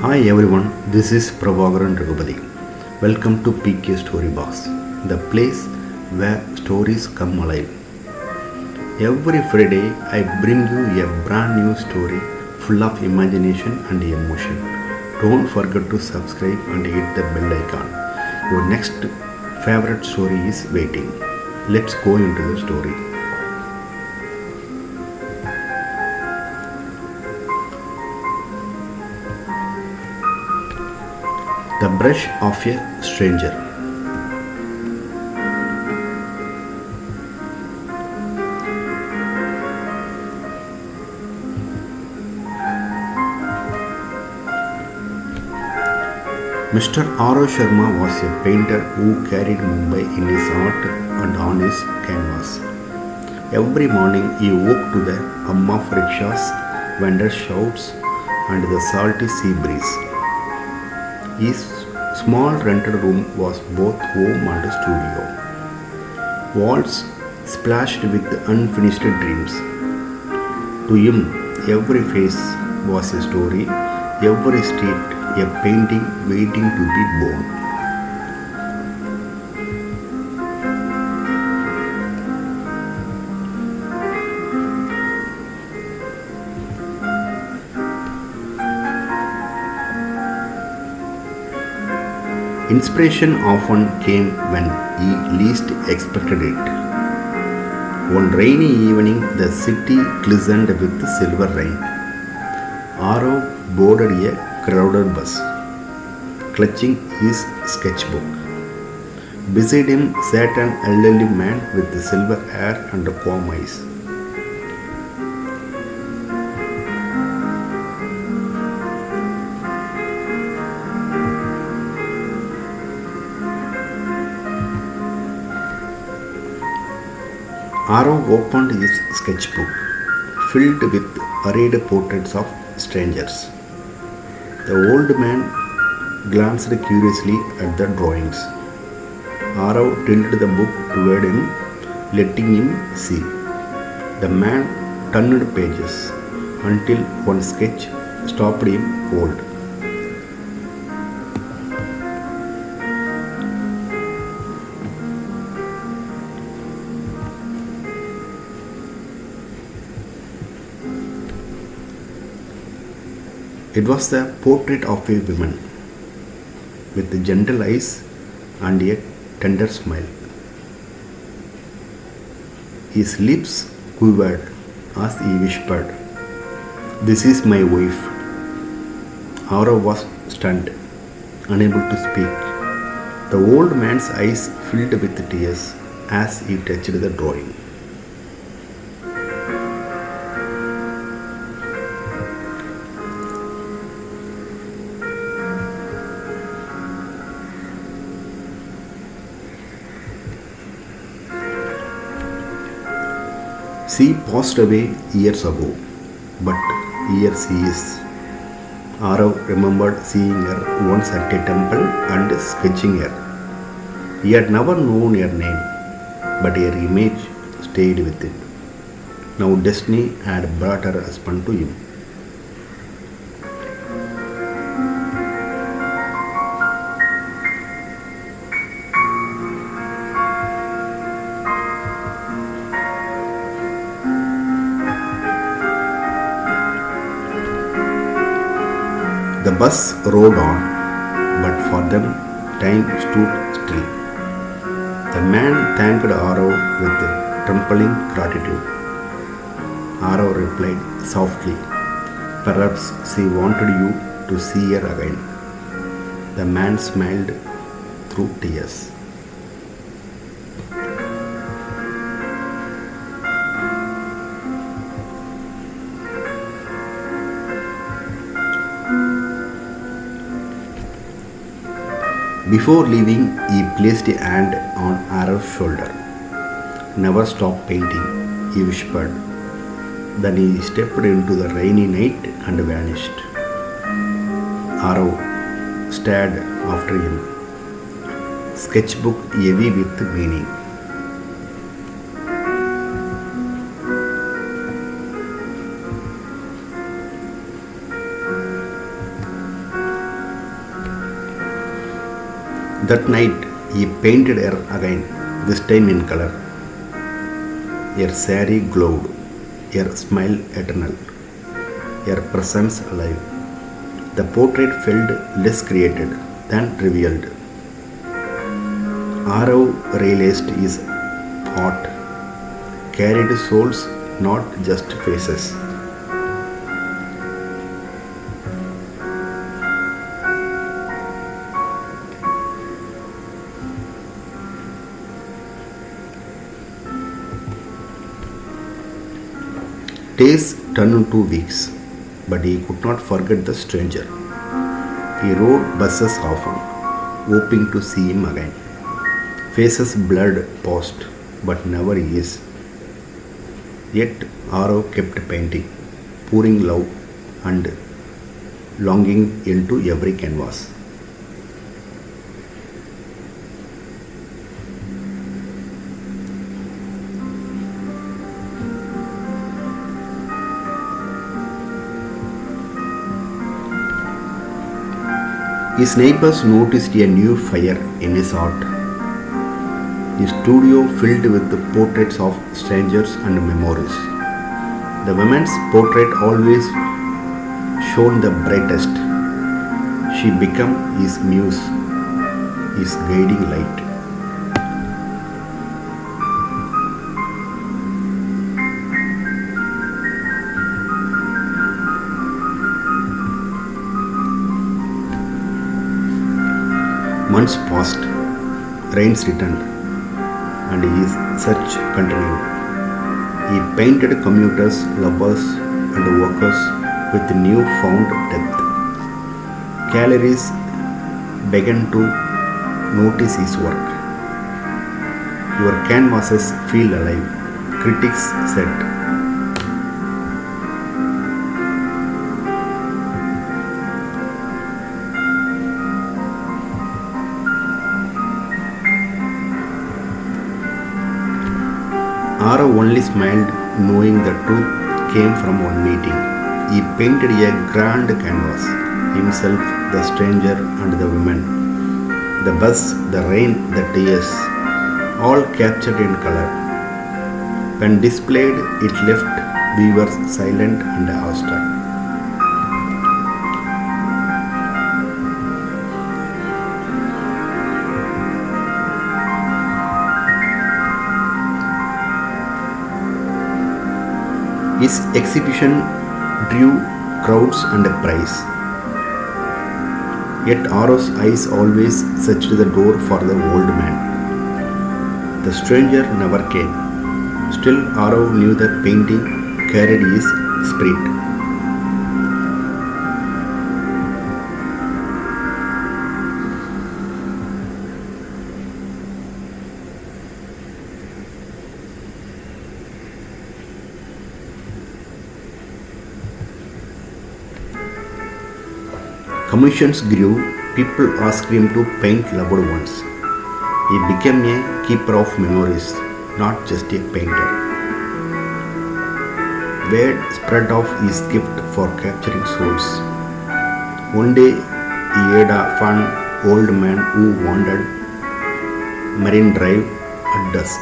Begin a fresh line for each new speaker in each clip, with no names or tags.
Hi everyone, this is Prabhakaran Ragupati. Welcome to PK Story Box, the place where stories come alive. Every Friday, I bring you a brand new story full of imagination and emotion. Don't forget to subscribe and hit the bell icon. Your next favorite story is waiting. Let's go into the story. The brush of a stranger. Mr. R.O. Sharma was a painter who carried Mumbai in his art and on his canvas. Every morning he woke to the hum of rickshaws, vendors' shouts, and the salty sea breeze. His small rented room was both home and studio. Walls splashed with unfinished dreams. To him, every face was a story, every street a painting waiting to be born. Inspiration often came when he least expected it. One rainy evening, the city glistened with silver rain. Aro boarded a crowded bus, clutching his sketchbook. Beside him sat an elderly man with silver hair and calm eyes. Aro opened his sketchbook, filled with arrayed portraits of strangers. The old man glanced curiously at the drawings. Aro tilted the book toward him, letting him see. The man turned pages until one sketch stopped him cold. It was the portrait of a woman with gentle eyes and a tender smile. His lips quivered as he whispered, "This is my wife." Aura was stunned, unable to speak. The old man's eyes filled with tears as he touched the drawing. She passed away years ago, but here she is. Arav remembered seeing her once at a temple and sketching her. He had never known her name, but her image stayed with him. Now destiny had brought her husband to him. The bus rode on, but for them time stood still. The man thanked Arav with trembling gratitude. Arav replied softly, "Perhaps she wanted you to see her again." The man smiled through tears. Before leaving, he placed a hand on Arav's shoulder. "Never stop painting," he whispered. Then he stepped into the rainy night and vanished. Arav stared after him, sketchbook heavy with meaning. That night he painted her again, this time in color. Her saree glowed, her smile eternal, her presence alive. The portrait felt less created than revealed. Arav realized his art carried souls, not just faces. Days turned into weeks, but he could not forget the stranger. He rode buses often, hoping to see him again. Faces blurred past, but never his. Yet Arav kept painting, pouring love and longing into every canvas. His neighbors noticed a new fire in his art. His studio filled with the portraits of strangers and memories. The woman's portrait always shone the brightest. She became his muse, his guiding light. Months passed, rains returned, and his search continued. He painted commuters, lovers, and workers with new-found depth. Galleries began to notice his work. Your canvases feel alive, critics said. Arav only smiled, knowing the truth came from one meeting. He painted a grand canvas, himself, the stranger, and the woman. The bus, the rain, the tears, all captured in color. When displayed, it left viewers silent and awestruck. His exhibition drew crowds and a prize. Yet Arav's eyes always searched the door for the old man. The stranger never came. Still, Arav knew the painting carried his spirit. Commissions grew, people asked him to paint loved ones. He became a keeper of memories, not just a painter. Word spread of his gift for capturing souls. One day, he had a fun old man who wandered Marine Drive at dusk.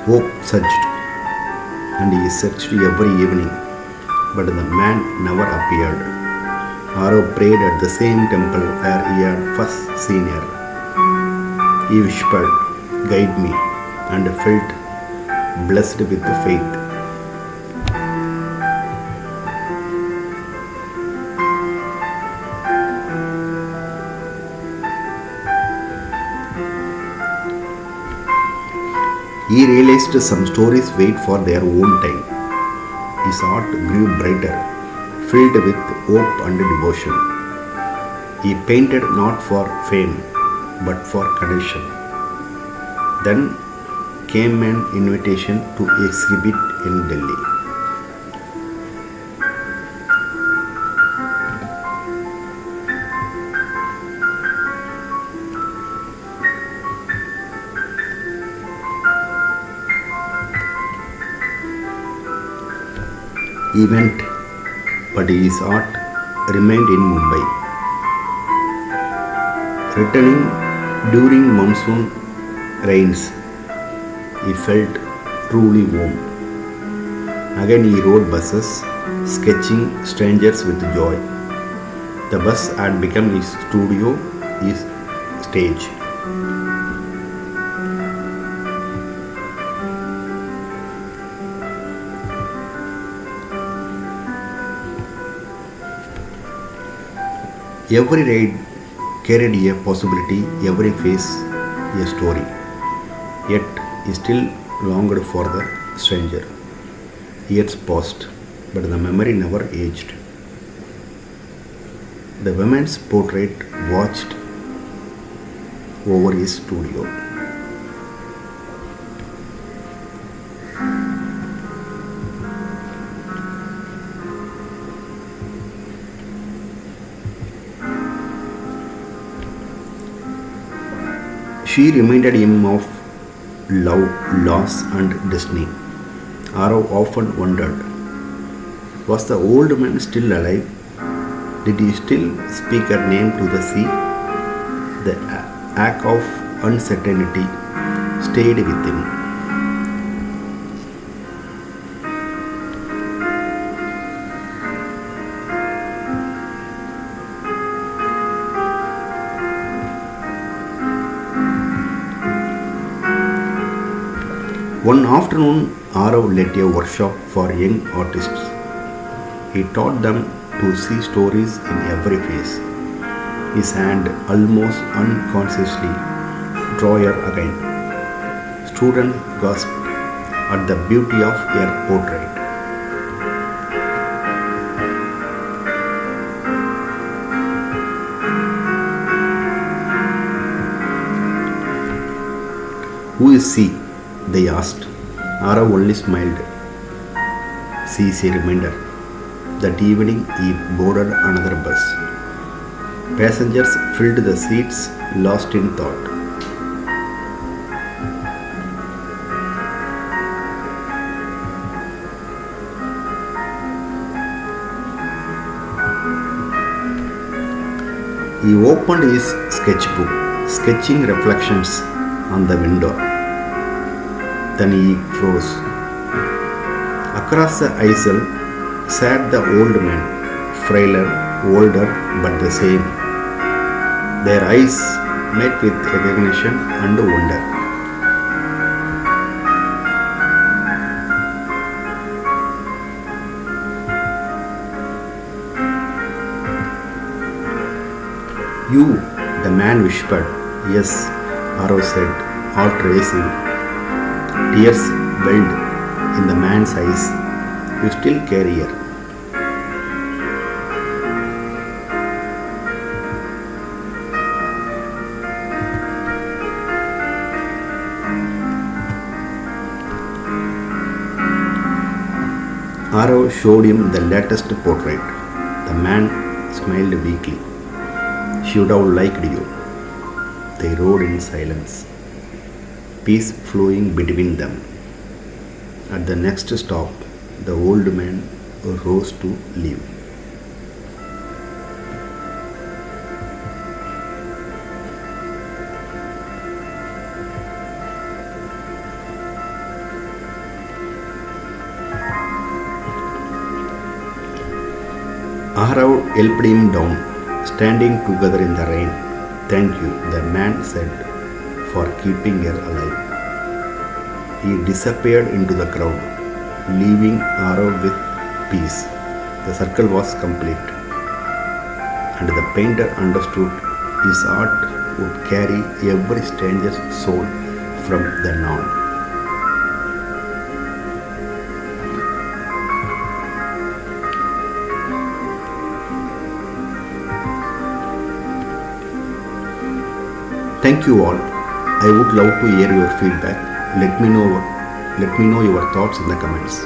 Hope surged, and he searched every evening, but the man never appeared. Arav prayed at the same temple where he had first seen her. He whispered, "Guide me," and felt blessed with faith. He realized some stories wait for their own time. His art grew brighter, filled with hope and devotion. He painted not for fame, but for connection. Then came an invitation to exhibit in Delhi. event, but his art remained in Mumbai. Returning during monsoon rains, he felt truly warm. Again he rode buses, sketching strangers with joy. The bus had become his studio, his stage. Every ride carried a possibility, every face a story. Yet he still longed for the stranger. Years passed, but the memory never aged. The woman's portrait watched over his studio. She reminded him of love, loss, and destiny. Arav often wondered, was the old man still alive? Did he still speak her name to the sea? The ache of uncertainty stayed with him. One afternoon, Arav led a workshop for young artists. He taught them to see stories in every face. His hand almost unconsciously drew her again. Students gasped at the beauty of her portrait. Who is she? They asked. Arav only smiled. She is a reminder. That evening he boarded another bus. Passengers filled the seats, lost in thought. He opened his sketchbook, sketching reflections on the window. Then he froze. Across the easel sat the old man, frailer, older, but the same. Their eyes met with recognition and wonder. You, the man whispered. Yes, Arav said, heart racing. Tears welled in the man's eyes. You still carry her. Arav showed him the latest portrait. The man smiled weakly. She would have liked you. They rode in silence, peace flowing between them. At the next stop, the old man rose to leave. Arav helped him down, standing together in the rain. Thank you, the man said, for keeping her alive. He disappeared into the crowd, leaving Arav with peace. The circle was complete, and the painter understood his art would carry every stranger's soul from then on. Thank you all. I would love to hear your feedback. Let me know your thoughts in the comments.